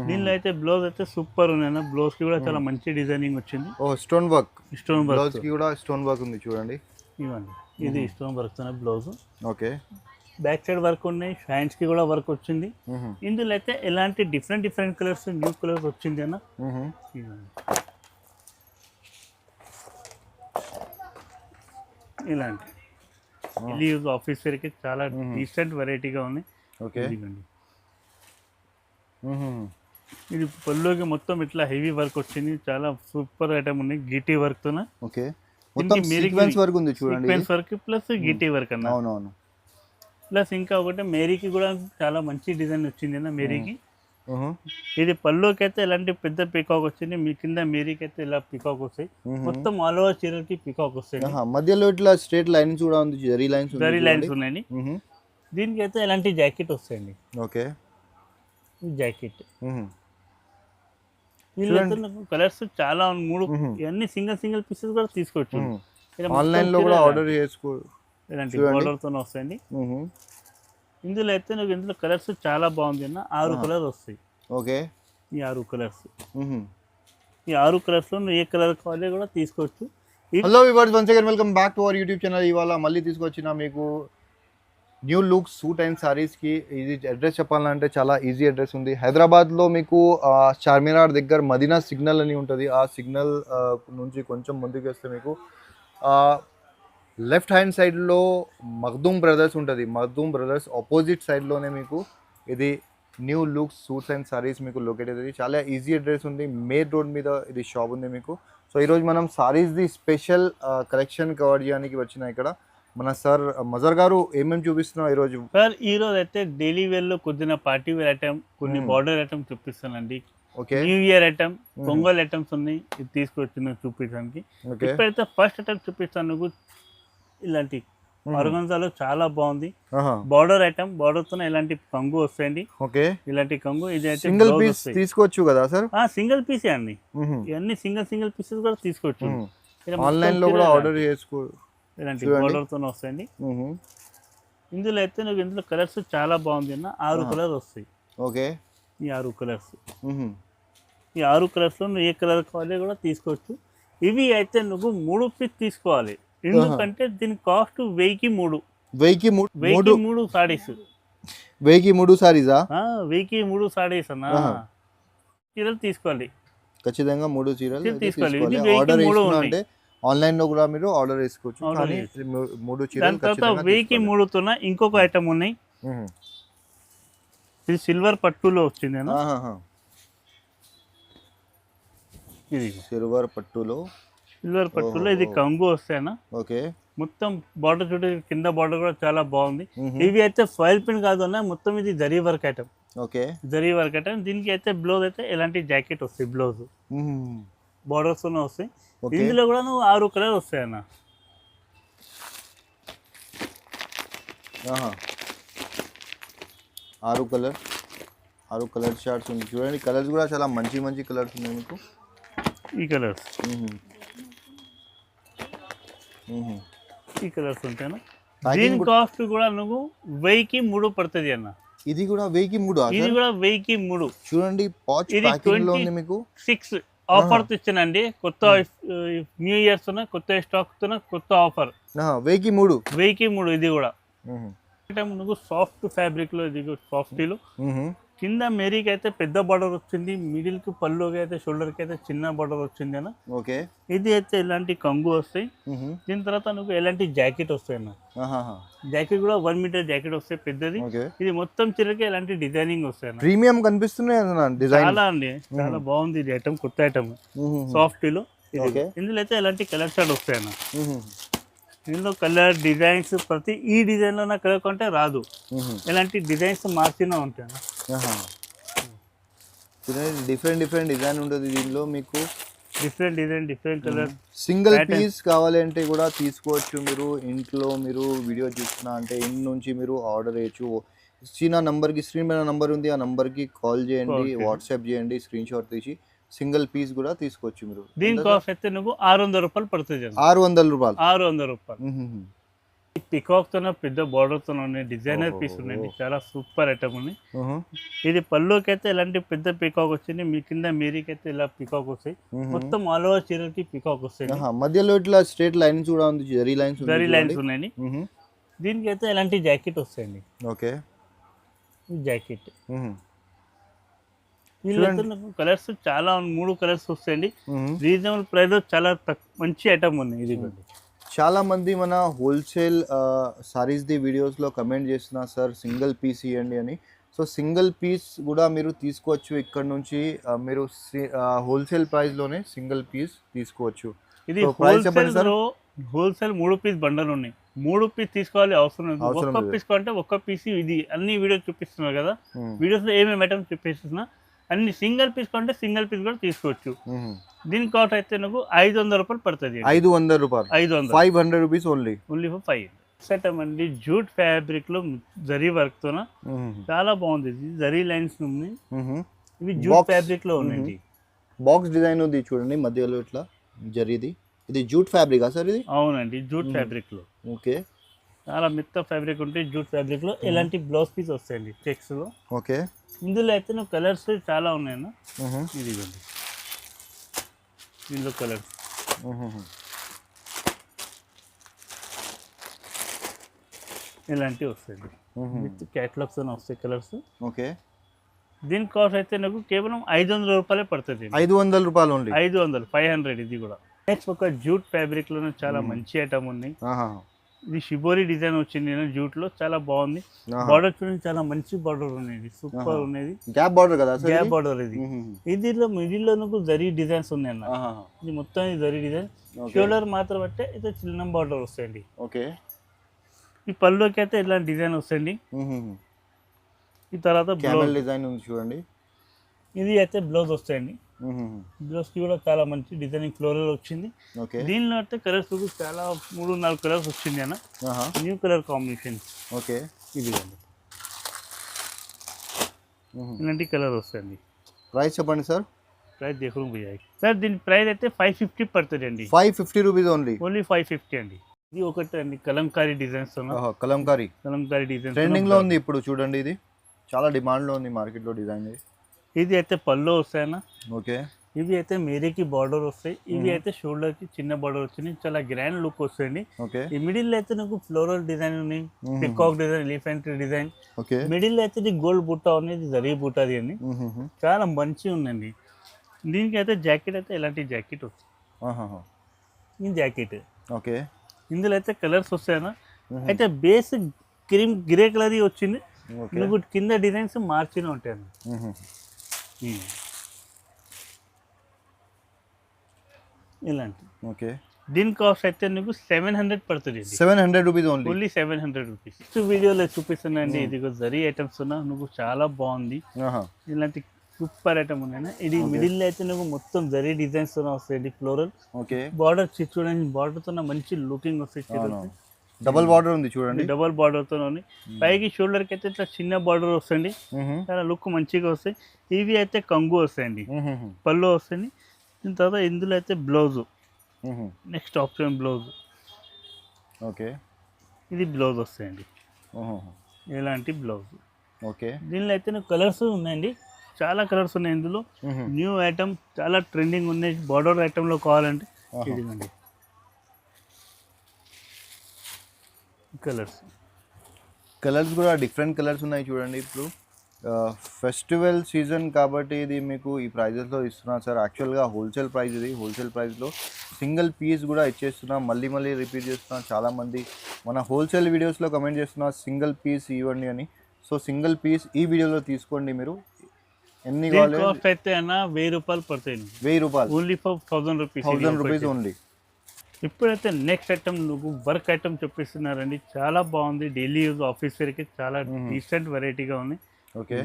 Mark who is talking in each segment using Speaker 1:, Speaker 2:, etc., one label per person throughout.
Speaker 1: దీనిలో అయితే బ్లౌజ్ అయితే సూపర్ ఉంది. బ్లౌజ్ కి కూడా చాలా మంచి డిజైనింగ్ వచ్చింది.
Speaker 2: ఓ stone work
Speaker 1: stone work
Speaker 2: blouse కి కూడా స్టోన్ వర్క్ ఉంది చూడండి.
Speaker 1: ఇవ్వండి, ఇది stone work blouse.
Speaker 2: Okay,
Speaker 1: back side work ఉన్నాయి, హ్యాండ్స్ కి కూడా వర్క్ వచ్చింది. ఇందులో అయితే ఎలాంటి డిఫరెంట్ కలర్స్, న్యూ కలర్స్ వచ్చింది అన్న. ఇలాంటి యూజ్ ఆఫీస్ వేర్కి చాలా డీసెంట్ వెరైటీగా ఉంది.
Speaker 2: ఓకే,
Speaker 1: ఇది పళ్ళుకి మొత్తం ఇట్లా హెవీ వర్క్ వచ్చింది. చాలా సూపర్ ఐటమ్ ఉంది, గిటీ వర్క్ తోన.
Speaker 2: ఓకే, మొత్తం సీక్వెన్స్ వర్క్ ఉంది చూడండి.
Speaker 1: సీక్వెన్స్ వర్క్ ప్లస్ గిటీ వర్క్ అన్న.
Speaker 2: అవునవును.
Speaker 1: ప్లస్ ఇంకా ఒకటి మేరీకి కూడా చాలా మంచి డిజైన్ వచ్చింది అన్న. మేరీకి ఇది పళ్ళుకి అయితే ఎలాంటి పెద్ద పికాక్ వచ్చింది, మీ కింద మేరీకి అయితే ఇలా పికాక్ వస్తాయి. మొత్తం ఆల్ ఓవర్ చీరకి పికాక్ వస్తాయి.
Speaker 2: మధ్యలో ఇట్లా స్ట్రేట్ లైన్స్ కూడా ఉంది, జరీ లైన్స్
Speaker 1: ఉన్నాయండి. దీనికి అయితే ఎలాంటి జాకెట్ వస్తాయండి.
Speaker 2: ఓకే,
Speaker 1: జాకెట్ కలర్స్ చాలా మూడు, ఇవన్నీ సింగిల్ పీసెస్ కూడా తీసుకోవచ్చు.
Speaker 2: ఆన్లైన్ లో కూడా ఆర్డర్ చేసుకో.
Speaker 1: ఇలాంటి బోర్డర్ తో వస్తాయండి. ఇందులో అయితే నాకు ఇందులో కలర్స్ చాలా బాగుంది అన్న. 6 కలర్ వస్తాయి.
Speaker 2: ఓకే,
Speaker 1: ఈ 6 కలర్స్, ఈ 6 కలర్స్ లో ఏ కలర్ కావాలి కూడా తీసుకోవచ్చు.
Speaker 2: Hello viewers, once again welcome back to our YouTube channel. ఇవాళ మళ్ళీ తీసుకొచ్చిన మీకు న్యూ లుక్ సూట్ అండ్ సారీస్కి. ఇది అడ్రస్ చెప్పాలంటే చాలా ఈజీ అడ్రస్ ఉంది. హైదరాబాద్లో మీకు చార్మినార్ దగ్గర మదీనా సిగ్నల్ అని ఉంటుంది. ఆ సిగ్నల్ నుంచి కొంచెం ముందుకు వస్తే మీకు లెఫ్ట్ హ్యాండ్ సైడ్లో మగ్దూమ్ బ్రదర్స్ ఉంటుంది. మగ్దూమ్ బ్రదర్స్ ఆపోజిట్ సైడ్లోనే మీకు ఇది new look suits and saris మీకు లొకేట్ అవుతుంది. చాలా ఈజీ అడ్రస్ ఉంది, మెయిన్ రోడ్ మీద ఇది షాప్ ఉంది మీకు. సో ఈరోజు మనం సారీస్ది స్పెషల్ కలెక్షన్ కవర్ చేయడానికి వచ్చిన ఇక్కడ మన సార్ మజర్ గారు ఏమేమి చూపిస్తున్నాం ఈరోజు?
Speaker 1: సార్ ఈరోజు అయితే డైలీ వేర్ లో కొద్దిగా పార్టీ వేర్ ఐటమ్, కొన్ని బార్డర్ ఐటమ్ చూపిస్తానండి.
Speaker 2: Okay,
Speaker 1: new year item, pongal items ఉన్నాయి, ఇది తీసుకొచ్చిన చూపించడానికి. ఇప్పుడైతే ఫస్ట్ ఐటమ్ చూపిస్తాను నువ్వు. ఇలాంటి ఆర్గన్జాలో చాలా బాగుంది బార్డర్ ఐటమ్. బార్డర్ తో ఇలాంటి కంగు వస్తాయండి.
Speaker 2: ఓకే,
Speaker 1: ఇలాంటి కంగు. ఇది అయితే
Speaker 2: సింగిల్ పీస్ తీసుకోవచ్చు కదా సార్?
Speaker 1: సింగిల్ పీసే అండి. ఇవన్నీ సింగిల్ పీసెస్ కూడా తీసుకోవచ్చు.
Speaker 2: ఆన్లైన్ లో కూడా ఆర్డర్ చేసుకో.
Speaker 1: ఇలాంటి బార్డర్ తో వస్తాయండి. ఇందులో అయితే నాకు ఇందులో కలర్స్ చాలా బాగుంది అన్న. 6 కలర్ వస్తాయి.
Speaker 2: ఓకే,
Speaker 1: ఈ 6 కలర్స్, ఈ 6 కలర్స్ లో నువ్వు ఏ కలర్ కావాలి కూడా తీసుకోవచ్చు. ఇవి అయితే నువ్వు 3 పీస్ తీసుకోవాలి, ఎందుకంటే దీని కాస్ట్ 1000
Speaker 2: 1000కి
Speaker 1: 3 సారీస్.
Speaker 2: 1000కి 3 సారీసా?
Speaker 1: 1000కి 3 సారీస్ అన్న. చీరలు తీసుకోవాలి,
Speaker 2: ఖచ్చితంగా 3 చీరలు
Speaker 1: తీసుకోవాలి.
Speaker 2: ఆర్డర్ అంటే ఆన్లైన్ లో కూడా మీరు ఆర్డర్ చేసుకోవచ్చు. కానీ 3 చీరలు
Speaker 1: ఖచ్చితంగా 1000కి 3 తోన ఇంకొక ఐటమ్ ఉన్నాయి. ఇది సిల్వర్ పట్టులో వచ్చింది అన్న. ఇది
Speaker 2: సిల్వర్ పట్టులో
Speaker 1: ఇది కంగు వస్తాయన్న.
Speaker 2: ఓకే,
Speaker 1: మొత్తం బార్డర్ చూడ, కింద బార్డర్ కూడా చాలా బాగుంది. ఇవి అయితే ఫైల్ పిన్ కాదు అన్న, మొత్తం ఇది zari work item.
Speaker 2: Okay,
Speaker 1: zari work item. దీనికి అయితే బ్లౌజ్ అయితే ఎలాంటి జాకెట్ వస్తాయి, బ్లౌజ్ బార్డర్స్ తోనే వస్తాయి. ఇందులో కూడా నువ్వు 6 కలర్ వస్తాయన్న.
Speaker 2: 6 కలర్ షార్ట్స్ ఉంది చూడండి. కలర్స్ కూడా చాలా మంచి కలర్స్ ఉన్నాయి మీకు.
Speaker 1: ఈ కలర్స్, ఈ కలర్స్ ఉంటాయన్న. దీని కాస్ట్ కూడా నువ్వు 1000కి 3 పడుతుంది అన్న.
Speaker 2: ఇది కూడా 1000కి 3?
Speaker 1: ఇది కూడా 1000కి 3
Speaker 2: చూడండి. పాచ్ ప్యాకింగ్ లో ఉంది మీకు.
Speaker 1: 6 ఆఫర్ ఇచ్చానండి. కొత్త న్యూ ఇయర్స్ కొత్త స్టాక్ తో కొత్త ఆఫర్.
Speaker 2: 1000కి 3.
Speaker 1: ఇది కూడా నువ్వు సాఫ్ట్ ఫ్యాబ్రిక్ లో, ఇది సాఫ్టీలో. కింద మేరీకి అయితే పెద్ద బార్డర్ వచ్చింది, మిడిల్ కి పళ్ళుకి అయితే షోల్డర్ కి అయితే చిన్న బార్డర్ వచ్చింది అన్న.
Speaker 2: ఓకే,
Speaker 1: ఇది అయితే ఇలాంటి కంగు వస్తాయి. దీని తర్వాత నువ్వు ఎలాంటి జాకెట్ వస్తాయి అన్న. జాకెట్ కూడా 1 మీటర్ జాకెట్ వస్తాయి, పెద్దది. ఇది మొత్తం చీరకి ఎలాంటి డిజైనింగ్ వస్తాయి అన్న.
Speaker 2: ప్రీమియం కనిపిస్తున్నాయి
Speaker 1: చాలా అండి, చాలా బాగుంది. ఇది ఐటమ్ కొత్త ఐటమ్, సాఫ్టీలో. ఇందులో అయితే ఎలాంటి కలర్ షార్ట్ వస్తాయి అన్న. ఇందులో కలర్ డిజైన్స్ ప్రతి ఈ డిజైన్ లో నా కలర్ కొంటే రాదు, ఇలాంటి డిజైన్స్ మార్చినా ఉంటాయి.
Speaker 2: డిఫరెంట్ డిజైన్ ఉంటుంది దీనిలో మీకు.
Speaker 1: Different colour.
Speaker 2: సింగిల్ పీస్ కావాలంటే కూడా తీసుకోవచ్చు మీరు. ఇంట్లో మీరు వీడియో చూస్తున్నా అంటే ఇంటి నుంచి మీరు ఆర్డర్ చేయొచ్చు. ఇచ్చిన నంబర్కి, స్క్రీన్ పైన నంబర్ ఉంది, ఆ నంబర్కి కాల్ చేయండి, వాట్సాప్ చేయండి, స్క్రీన్ షాట్ తీసి సింగిల్ పీస్ కూడా తీసుకోవచ్చు మీరు.
Speaker 1: దీని కాస్ట్ అయితే నువ్వు 600 రూపాయలు పడుతుంది.
Speaker 2: 600 రూపాయలు.
Speaker 1: 600 రూపాయలు. పికాక్ తో పెద్ద బార్డర్ తో ఉన్నాయి, డిజైనర్ పీస్ ఉన్నాయండి, చాలా సూపర్ ఐటమ్ ఉంది. ఇది పళ్ళుకి అయితే ఎలాంటి పెద్ద పికాక్ వచ్చింది, మీ కింద మీరికి అయితే ఇలా పికాక్ వస్తాయి, మొత్తం ఆల్ ఓవర్ చీరకి పికాక్ వస్తాయి.
Speaker 2: మధ్యలో ఇట్లా స్ట్రేట్ లైన్స్ కూడా ఉంది, జరీ లైన్స్
Speaker 1: ఉన్నాయండి. దీనికి అయితే ఎలాంటి జాకెట్ వస్తాయండి.
Speaker 2: ఓకే,
Speaker 1: జాకెట్ కలర్స్ చాలా 3 కలర్స్ వస్తాయండి. రీజనబుల్ ప్రైస్ లో చాలా మంచి ఐటమ్ ఉంది. ఇది
Speaker 2: చాలా మంది మన హోల్సేల్ సారీస్ ది వీడియోస్ లో కమెంట్ చేస్తున్నారు సార్ సింగిల్ పీస్ ఇవ్వండి అని. సో సింగిల్ పీస్ కూడా మీరు తీసుకోవచ్చు ఇక్కడ నుంచి, మీరు హోల్సేల్ ప్రైస్ లోనే సింగిల్ పీస్ తీసుకోవచ్చు.
Speaker 1: ఇది హోల్సేల్ 3 పీస్ బండల్ ఉన్నాయి, 3 పీస్ తీసుకోవాలి అవసరం లేదు. ఒక్క పీస్ అంటే ఒక్క పీస్. ఇది అన్ని వీడియోస్ చూపిస్తున్నారు కదా, వీడియోస్ లో ఏమేమి ఐటమ్స్ చూపిస్తున్నా, అన్ని సింగిల్ పీస్ కంటే సింగిల్ పీస్ కూడా తీసుకోవచ్చు. దీని కాస్ట్ అయితే నాకు 500 రూపాయలు పడుతుంది.
Speaker 2: 500 రూపాయలు, 500 రూపీస్ ఓన్లీ ఫర్ 5
Speaker 1: సెట్ అండి. జూట్ ఫ్యాబ్రిక్ లో జరీ వర్క్ తో చాలా బాగుంది. జరీ లైన్స్ ఉంది, ఇవి జూట్ ఫ్యాబ్రిక్ లో ఉన్నాయి.
Speaker 2: బాక్స్ డిజైన్ ఉంది చూడండి మధ్యలో ఇట్లా జరీది. ఇది జూట్ ఫ్యాబ్రికా సార్? ఇది
Speaker 1: అవునండి, జూట్ ఫ్యాబ్రిక్ లో.
Speaker 2: ఓకే,
Speaker 1: చాలా మెత్త ఫ్యాబ్రిక్ ఉంటాయి జూట్ ఫ్యాబ్రిక్ లో. ఇలాంటి బ్లౌజ్ పీస్ వస్తాయండి చెక్స్ లో.
Speaker 2: ఓకే,
Speaker 1: ఇందులో అయితే నువ్వు కలర్స్ చాలా ఉన్నాయన్న. ఇదిగోండి ఇందులో కలర్స్ ఇలాంటివి వస్తాయండి, విత్ క్యాటలాగ్స్ అని వస్తాయి కలర్స్.
Speaker 2: ఓకే,
Speaker 1: దీని కాస్ట్ అయితే నాకు కేవలం 500 రూపాయలే పడుతుంది.
Speaker 2: 500 రూపాయలు ఓన్లీ.
Speaker 1: 500 ఇది కూడా. నెక్స్ట్ ఒక జూట్ ఫ్యాబ్రిక్ లో చాలా మంచి ఐటమ్ ఉంది. ఇది షిబోరి డిజైన్ వచ్చింది జూట్ లో, చాలా బాగుంది. బార్డర్ చూడండి, చాలా మంచి బార్డర్ ఉన్నది, సూపర్ ఉన్నది.
Speaker 2: గ్యాప్ బార్డర్ కదా,
Speaker 1: గ్యాప్ బార్డర్ ఇది. ఇదిలో మిడిల్ లో నాకు జరీ డిజైన్స్ ఉన్నాయి అన్న. ఇది మొత్తం జరీ డిజైన్, షోల్డర్ మాత్రం అంటే ఇది చిన్న బార్డర్ వస్తాయండి.
Speaker 2: ఓకే,
Speaker 1: ఈ పళ్ళుకి అయితే ఇలాంటి డిజైన్ వస్తాయండి. ఈ తర్వాత
Speaker 2: బ్లౌజ్ డిజైన్ ఉంది చూడండి.
Speaker 1: ఇది అయితే బ్లౌజ్ వస్తాయండి. బ్లౌజ్ కి కూడా చాలా మంచి డిజైనింగ్ ఫ్లోరల్ వచ్చింది. దీనిలో అయితే కలర్స్ చాలా 3-4 కలర్స్ వచ్చింది అన్న, న్యూ కలర్ కాంబినేషన్.
Speaker 2: ఓకే,
Speaker 1: ఇది ఇలాంటి కలర్ వస్తాయండి.
Speaker 2: ప్రైస్ చెప్పండి సార్.
Speaker 1: ప్రైస్ देखो भैया సార్, దీని ప్రైస్ అయితే 550 పడుతుంది అండి.
Speaker 2: 550 రూపీస్ ఓన్లీ
Speaker 1: 550 అండి. ఇది ఒకటి అండి Kalamkari designs.
Speaker 2: Kalamkari
Speaker 1: design
Speaker 2: trending లో ఉంది ఇప్పుడు చూడండి, ఇది చాలా డిమాండ్ లో ఉంది మార్కెట్ లో డిజైన్.
Speaker 1: ఇది అయితే పళ్ళు వస్తాయన్నా.
Speaker 2: ఓకే,
Speaker 1: ఇవి అయితే మేరీకి బార్డర్ వస్తాయి, ఇవి అయితే షోల్డర్ కి చిన్న బార్డర్ వచ్చింది, చాలా గ్రాండ్ లుక్ వస్తుంది.
Speaker 2: ఓకే,
Speaker 1: ఈ మిడిల్ అయితే నాకు ఫ్లోరల్ డిజైన్ ఉంది, peacock design, elephant design.
Speaker 2: Okay,
Speaker 1: middle అయితే ఇది గోల్డ్ బుట్ట ఉంది, జరీ బుట్టది అని చాలా మంచి ఉందండి. దీనికి అయితే జాకెట్ అయితే ఎలాంటి జాకెట్ వస్తుంది, ఈ జాకెట్.
Speaker 2: ఓకే,
Speaker 1: ఇందులో అయితే కలర్స్ వస్తాయన్నా. అయితే బేస్ క్రీమ్ గ్రే కలర్ వచ్చింది, నువ్వు కింద డిజైన్స్ మార్చిన ఉంటాయి. ఇలాంటి.
Speaker 2: ఓకే,
Speaker 1: దీని కాస్ట్ అయితే నీకు 700 పడుతుంది.
Speaker 2: 700 రూపీస్
Speaker 1: ఓన్లీ 700 రూపీస్. వీడియోలో చూపిస్తున్నాండి. ఇది జరీ ఐటమ్స్ ఉన్నా, నువ్వు చాలా బాగుంది. ఇలాంటి సూపర్ ఐటమ్ ఉన్నాయి. ఇది మిడిల్ అయితే నువ్వు మొత్తం జరీ డిజైన్స్ వస్తాయి, ఫ్లోరల్.
Speaker 2: ఓకే,
Speaker 1: బార్డర్ చూడండి, బార్డర్ తో మంచి లుకింగ్ వస్తాయి.
Speaker 2: డబుల్ బార్డర్ ఉంది చూడండి,
Speaker 1: డబుల్ బార్డర్ తో ఉంది. పైకి షోల్డర్ కి అయితే ఇట్లా చిన్న బార్డర్ వస్తుంది, చాలా లుక్ మంచిగా వస్తాయి. ఇవి అయితే కంగు వస్తాయండి, పళ్ళు వస్తుంది. దీని తర్వాత ఇందులో అయితే blouse, next option blouse.
Speaker 2: Okay,
Speaker 1: ఇది బ్లౌజ్ వస్తాయండి, ఇలాంటి బ్లౌజ్.
Speaker 2: ఓకే,
Speaker 1: దీనిలో అయితే కలర్స్ ఉన్నాయండి, చాలా కలర్స్ ఉన్నాయి. ఇందులో న్యూ ఐటమ్ చాలా ట్రెండింగ్ ఉన్నాయి. బార్డర్ ఐటమ్ లో కావాలంటే ఇదిగోండి
Speaker 2: కలర్స్ కూడా డిఫరెంట్ కలర్స్ ఉన్నాయి చూడండి. ఇప్పుడు ఫెస్టివల్ సీజన్ కాబట్టి ఇది మీకు ఈ ప్రైజెస్లో ఇస్తున్నా సార్. యాక్చువల్గా హోల్సేల్ ప్రైస్ ఇది, హోల్సేల్ ప్రైస్లో సింగిల్ పీస్ కూడా ఇచ్చేస్తున్నా. మళ్ళీ రిపీట్ చేస్తున్నా, చాలామంది మన హోల్సేల్ వీడియోస్లో కమెంట్ చేస్తున్నా సింగిల్ పీస్ ఇవ్వండి అని. సో సింగిల్ పీస్ ఈ వీడియోలో తీసుకోండి. మీరు ఎన్ని కావాలి
Speaker 1: అయితే అన్న 1000 రూపాయలు పడతాయి.
Speaker 2: 1000 రూపాయలు
Speaker 1: only for 1000 rupees.
Speaker 2: 1000 rupees only.
Speaker 1: ఇప్పుడైతే నెక్స్ట్ ఐటమ్ నువ్వు వర్క్ ఐటమ్ చూపిస్తున్నారండి, చాలా బాగుంది. డైలీ యూజ్ ఆఫీస్ వేర్కి చాలా డీసెంట్ వెరైటీగా ఉంది.
Speaker 2: ఓకే,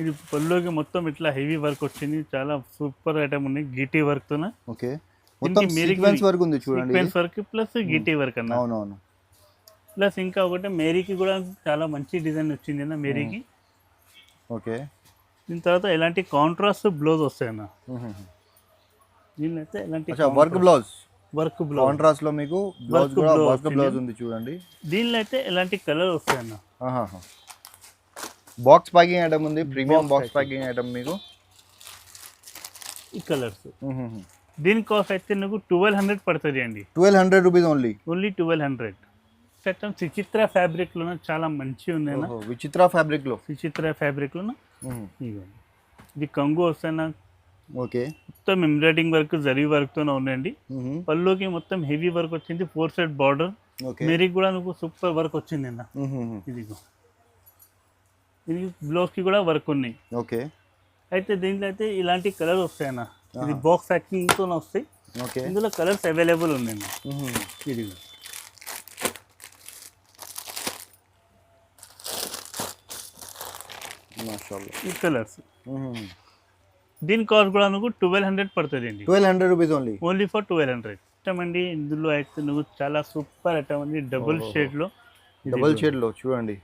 Speaker 1: ఇది పళ్ళుకి మొత్తం ఇట్లా హెవీ వర్క్ వచ్చింది, చాలా సూపర్ ఐటమ్ ఉంది గీటీ వర్క్ తో.
Speaker 2: ఓకే, మొత్తం సీక్వెన్స్ వర్క్ ఉంది చూడండి,
Speaker 1: సీక్వెన్స్ వర్క్ ప్లస్ గీటీ వర్క్ అన్న.
Speaker 2: అవునవును,
Speaker 1: ప్లస్ ఇంకా ఒకటి మేరీకి కూడా చాలా మంచి డిజైన్ వచ్చింది అన్న మేరీకి.
Speaker 2: ఓకే,
Speaker 1: దీని తర్వాత ఎలాంటి కాంట్రాస్ట్ బ్లౌజ్ వస్తాయన్న. దీనిలో అయితే ఎలాంటి
Speaker 2: work blouse,
Speaker 1: work blouse,
Speaker 2: contrast లో మీకు బ్లౌజ్ కూడా
Speaker 1: blouse
Speaker 2: వర్క్ బ్లౌజ్ ఉంది చూడండి.
Speaker 1: దీనిలో అయితే ఎలాంటి కలర్ వస్తాయన్న.
Speaker 2: బాక్స్ ప్యాకింగ్ ఐటమ్ ఉంది, premium
Speaker 1: Box
Speaker 2: box packing item మీకు.
Speaker 1: ఈ కలర్స్ దీని కాస్ట్ అయితే నీకు 1200 పడుతుంది అండి.
Speaker 2: 1200 రూపీస్ ఓన్లీ.
Speaker 1: ఓన్లీ 1200. చట్టం విచిత్ర ఫ్యాబ్రిక్ లోన చాలా మంచి ఉన్నాయి.
Speaker 2: విచిత్ర ఫ్యాబ్రిక్ లో,
Speaker 1: విచిత్ర ఫ్యాబ్రిక్ లోన ఇది కంగు వస్తాయి.
Speaker 2: ఓకే,
Speaker 1: మొత్తం ఎంబ్రాయిడింగ్ వర్క్, జరీ వర్క్ తోనే ఉన్నాయండి. పళ్ళుకి మొత్తం హెవీ వర్క్ వచ్చింది, 4 సైడ్ బార్డర్. మెరికి కూడా నువ్వు సూపర్ వర్క్ వచ్చింది అన్న. ఇదిగో ఇది బ్లౌజ్ కి కూడా వర్క్ ఉన్నాయి.
Speaker 2: ఓకే,
Speaker 1: అయితే దీంట్లో అయితే ఇలాంటి కలర్ వస్తాయి అన్న. ఇది బాక్స్ ప్యాకింగ్ తో వస్తాయి.
Speaker 2: ఓకే,
Speaker 1: ఇందులో కలర్స్ అవైలబుల్ ఉన్నాయి. ఇది ఈ కలర్స్. దీని కాస్ట్ కూడా నువ్వు 1200 పడుతుంది అండి.
Speaker 2: 1200 rupees only.
Speaker 1: Only for 1200. Item అండి. ఇందులో అయితే నువ్వు చాలా సూపర్ ఐటమ్ అండి. డబుల్ షేడ్ లో,
Speaker 2: డబుల్ షేడ్ లో చూడండి,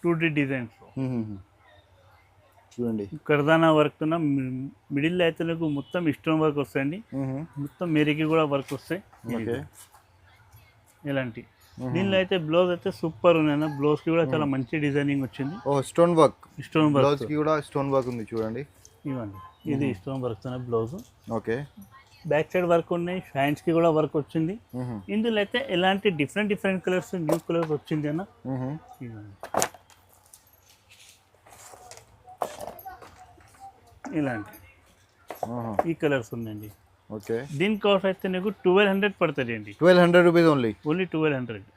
Speaker 2: 2D
Speaker 1: డిజైన్స్
Speaker 2: చూడండి.
Speaker 1: కర్దానా వర్క్ తో మిడిల్ అయితే నీకు మొత్తం స్టోన్ వర్క్ వస్తాయండి. మొత్తం మెరికి కూడా వర్క్ వస్తాయి. ఇలాంటి దీనిలో అయితే బ్లౌజ్ అయితే సూపర్ ఉన్నాయి. బ్లౌజ్ కి కూడా చాలా మంచి డిజైనింగ్ వచ్చింది.
Speaker 2: స్టోన్ వర్క్
Speaker 1: బ్లౌజ్
Speaker 2: కి కూడా స్టోన్ వర్క్ ఉంది చూడండి.
Speaker 1: ఇవ్వండి, ఇది స్టోన్ వర్క్ తో blouse.
Speaker 2: Okay,
Speaker 1: back side work ఉన్నాయి, హ్యాండ్స్ కి కూడా వర్క్ వచ్చింది. ఇందులో అయితే ఎలాంటి డిఫరెంట్ కలర్స్, న్యూ కలర్స్ వచ్చింది అన్న. ఇలాంటి ఈ కలర్స్ ఉన్నాయండి.
Speaker 2: ఓకే,
Speaker 1: దీని కాస్ట్ అయితే నీకు 1200 పడుతుంది అండి.
Speaker 2: 1200 రూపీస్ ఓన్లీ.
Speaker 1: ఓన్లీ 1200.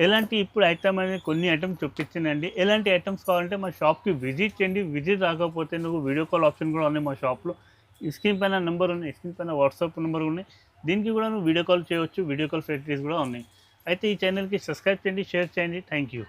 Speaker 1: ఎలాంటి ఇప్పుడు ఐటమ్ అనేది కొన్ని ఐటమ్స్ చూపించిందండి. ఎలాంటి ఐటమ్స్ కావాలంటే మా షాప్కి విజిట్ చేయండి. విజిట్ రాకపోతే నువ్వు వీడియో కాల్ ఆప్షన్ కూడా ఉన్నాయి మా షాప్లో. ఈ స్క్రీన్ పైన నెంబర్ ఉన్నాయి, స్క్రీన్ పైన వాట్సాప్ నెంబర్ ఉన్నాయి. దీనికి కూడా నువ్వు వీడియో కాల్ చేయవచ్చు. వీడియో కాల్ ఫెసిలిటీస్ కూడా ఉన్నాయి. అయితే ఈ ఛానల్కి సబ్స్క్రైబ్ చేయండి, షేర్ చేయండి. Thank you.